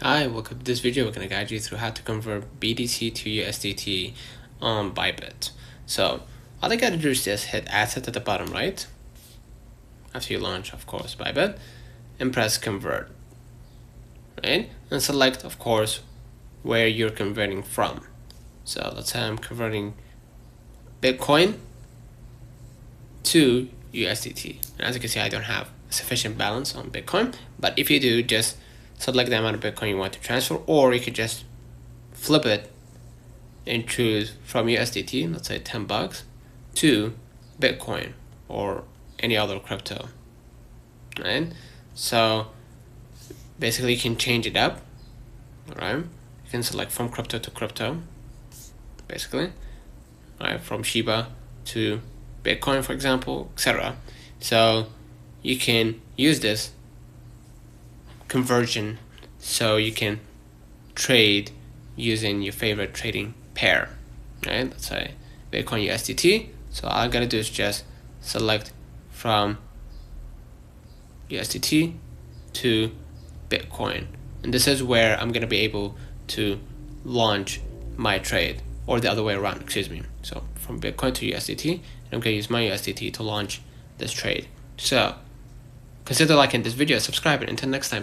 Hi, welcome to this video. We're going to guide you through how to convert BTC to USDT on ByBit. So all you got to do is just hit asset at the bottom right after you launch, of course, ByBit, and press convert, right? And select, of course, where you're converting from. So let's say I'm converting Bitcoin to USDT. And as you can see, I don't have sufficient balance on Bitcoin, but if you do, just select the amount of Bitcoin you want to transfer, or you could just flip it and choose from USDT, let's say 10 bucks, to Bitcoin or any other crypto, right? So basically you can change it up, right? You can select from crypto to crypto, basically, right? From Shiba to Bitcoin, for example, etc. So you can use this conversion so you can trade using your favorite trading pair, right? Let's say Bitcoin USDT. So all I gotta do is just select from USDT to Bitcoin, and this is where I'm gonna be able to launch my trade, or the other way around, excuse me. So from Bitcoin to USDT, and I'm gonna use my USDT to launch this trade. So consider liking this video, subscribing. Until next time.